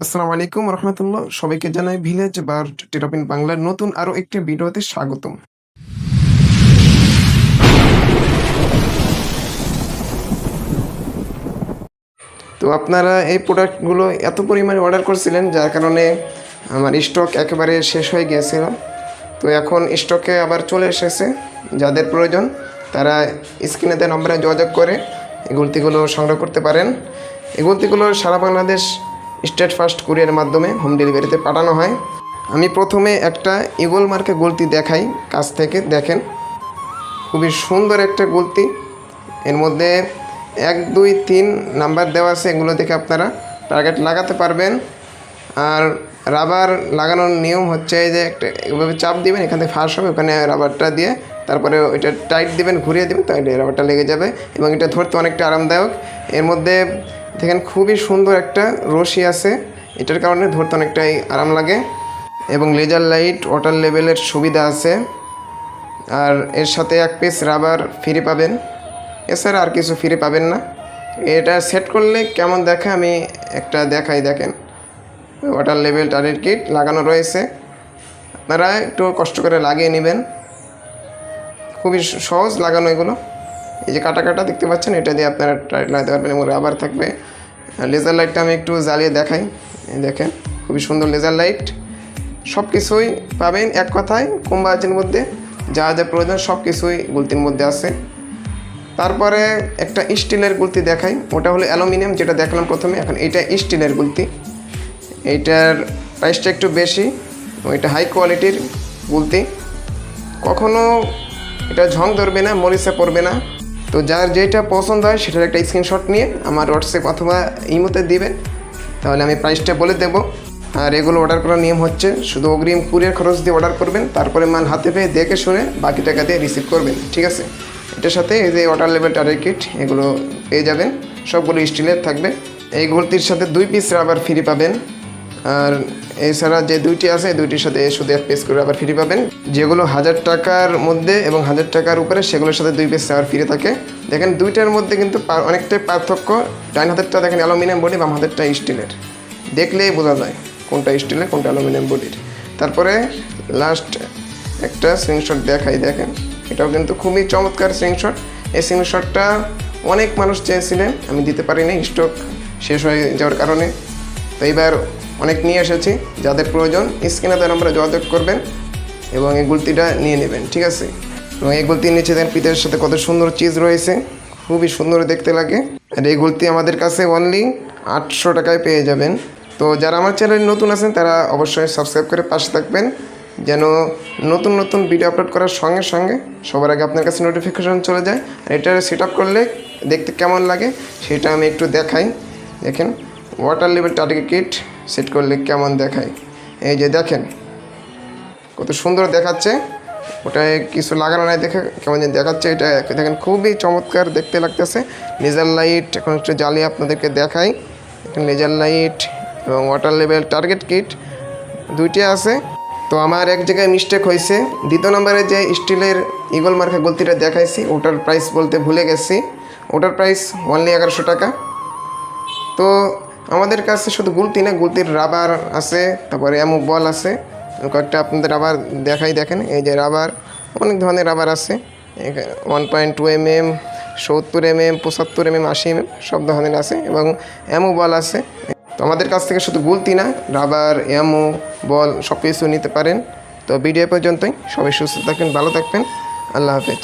আসসালামু আলাইকুম রহমতুল্লাহ, সবাইকে জানাই ভিলেজ বার টেরাপিন বাংলার নতুন আরো একটি ভিডিওতে স্বাগতম। তো আপনারা এই প্রোডাক্টগুলো এত পরিমাণে অর্ডার করছিলেন, যার কারণে আমার স্টক একেবারে শেষ হয়ে গিয়েছিল। তো এখন স্টকে আবার চলে এসেছে। যাদের প্রয়োজন তারা স্ক্রিনে দেওয়া নম্বরে যোগাযোগ করে এই গুলতিগুলো সংগ্রহ করতে পারেন। এই গুলতিগুলো সারা বাংলাদেশ স্টেট ফাস্ট কুরিয়ারের মাধ্যমে হোম ডেলিভারিতে পাঠানো হয়। আমি প্রথমে একটা ইগল মার্কে গুলতি দেখাই, কাছ থেকে দেখেন। খুবই সুন্দর একটা গুলতি, এর মধ্যে 1, 2, 3 নাম্বার দেওয়া আছে। এগুলো দেখে আপনারা টার্গেট লাগাতে পারবেন। আর রাবার লাগানোর নিয়ম হচ্ছে যে একটা এভাবে চাপ দিবেন, এখান থেকে ফাঁস হবে, ওখানে রাবারটা দিয়ে তারপরে ওইটা টাইট দিবেন, ঘুরিয়ে দেবেন, তাহলে রাবারটা লেগে যাবে এবং এটা ধরতে অনেকটা আরামদায়ক। এর মধ্যে দেখেন খুবই সুন্দর একটা রশি আছে, এটার কারণে ধরতে অনেকটাই আরাম লাগে এবং লেজার লাইট ওয়াটার লেভেলের সুবিধা আছে। আর এর সাথে 1 পিস রাবার ফ্রি পাবেন, এছাড়া আর কিছু ফ্রি পাবেন না। এটা সেট করলে কেমন দেখে আমি একটা দেখাই, দেখেন ওয়াটার লেভেল টার্গেট কিট লাগানো রয়েছে। আপনারা একটু কষ্ট করে লাগিয়ে নেবেন, খুবই সহজ লাগানো। এগুলো এই যে কাটা কাটা দেখতে পাচ্ছেন, এটা দিয়ে আপনারা টার্গেট লাগাতে পারবেন এবং রাবার থাকবে। লেজার লাইটটা আমি একটু জ্বালিয়ে দেখাই, দেখেন খুবই সুন্দর লেজার লাইট। সব কিছুই পাবেন এক কথায় কম বাজেটের মধ্যে, যা যা প্রয়োজন সব কিছুই গুলতির মধ্যে আছে। তারপরে একটা স্টিলের গুলতি দেখাই, ওটা হলো অ্যালুমিনিয়াম, যেটা দেখলাম প্রথমে। এখন এইটা স্টিলের গুলতি, এইটার প্রাইসটা একটু বেশি, এটা হাই কোয়ালিটির গুলতি। কখনো এটা ঝং ধরবে না, মরিচা পড়বে না। তো যার যেটা পছন্দ হয় সেটার একটা স্ক্রিনশট নিয়ে আমার হোয়াটসঅ্যাপ অথবা ইমোতে দিবেন, তাহলে আমি প্রাইসটা বলে দেবো। আর এগুলো অর্ডার করার নিয়ম হচ্ছে শুধু অগ্রিম কুরিয়ার খরচ দিয়ে অর্ডার করবেন, তারপরে মাল হাতে পেয়ে দেখে শুনে বাকি টাকা দিয়ে রিসিভ করবেন, ঠিক আছে? এটার সাথে এই যে ওয়াটার লেভেল টার্গেট কিট এগুলো পেয়ে যাবেন, সবগুলো স্টিলের থাকবে। এই গুলতির সাথে 2 পিস রাবার ফ্রি পাবেন। আর এছাড়া যে 2টি আছে, 2টির সাথে শুধু 1 পিস করে রাবার ফ্রি পাবেন। যেগুলো 1000 টাকার মধ্যে এবং 1000 টাকার উপরে সেগুলোর সাথে 2 পিস রাবার ফ্রি থাকে। দেখেন দুইটার মধ্যে কিন্তু অনেকটাই পার্থক্য। ডান হাতেরটা দেখেন অ্যালুমিনিয়াম বডি, বাম হাতেরটা স্টিলের, দেখলেই বোঝা যায় কোনটা স্টিলের কোনটা অ্যালুমিনিয়াম বডির। তারপরে লাস্ট একটা স্ক্রিনশট দেখাই, দেখেন এটাও কিন্তু খুবই চমৎকার স্ক্রিনশট। এই স্ক্রিনশটটা অনেক মানুষ চেয়েছিলেন, আমি দিতে পারিনি, স্টক শেষ হয়ে যাওয়ার কারণে। তো এইবার অনেক নিয়ে এসেছি। যাদের প্রয়োজন স্ক্রিনে দেওয়া নম্বরে যোগাযোগ করবেন এবং এই গুলতিটা নিয়ে নেবেন, ঠিক আছে? এবং এই গুলতির নিচে দেন পিতের সাথে কত সুন্দর চিজ রয়েছে, খুবই সুন্দর দেখতে লাগে। আর এই গুলতি আমাদের কাছে অনলি 800 টাকায় পেয়ে যাবেন। তো যারা আমার চ্যানেলে নতুন আছেন তারা অবশ্যই সাবস্ক্রাইব করে পাশে থাকবেন, যেন নতুন নতুন ভিডিও আপলোড করার সঙ্গে সঙ্গে সবার আগে আপনার কাছে নোটিফিকেশন চলে যায়। আর এটা সেট আপ করলে দেখতে কেমন লাগে সেটা আমি একটু দেখাই। দেখেন water level target kit set করলে কেমন দেখায়, এই যে দেখেন কত সুন্দর দেখাচ্ছে। ওটায় কিছু লাগানো নাই, দেখে কেমন যেন দেখাচ্ছে। এটা দেখেন খুবই চমৎকার দেখতে লাগতেছে। লেজার লাইট এখন একটু জ্বালিয়ে আপনাদেরকে দেখাই। এখন লেজার লাইট এবং ওয়াটার লেভেল টার্গেট কিট 2টি আছে। তো আমার এক জায়গায় মিস্টেক হয়েছে, 2 নম্বরে যে স্টিলের ইগল মার্কা গুলতিটা দেখাইছি ওটার প্রাইস বলতে ভুলে গেছি। ওটার প্রাইস অনলি 1100 টাকা। তো আমাদের কাছে শুধু গুলতি না, গুলতির রাবার আছে, তারপরে এমন বল আছে। কয়েকটা আপনাদের রাবার দেখাই, দেখেন এই যে রাবার, অনেক ধরনের রাবার আছে। 1.2 mm, 70 mm, 75 mm, 80 mm সব ধরনের আছে এবং এমও বল আছে। তো আমাদের কাছ থেকে শুধু গুলতি না, রাবার, এমও, বল সব কিছু নিতে পারেন। তো ভিডিও পর্যন্তই, সবাই সুস্থ থাকবেন, ভালো থাকবেন, আল্লাহ হাফেজ।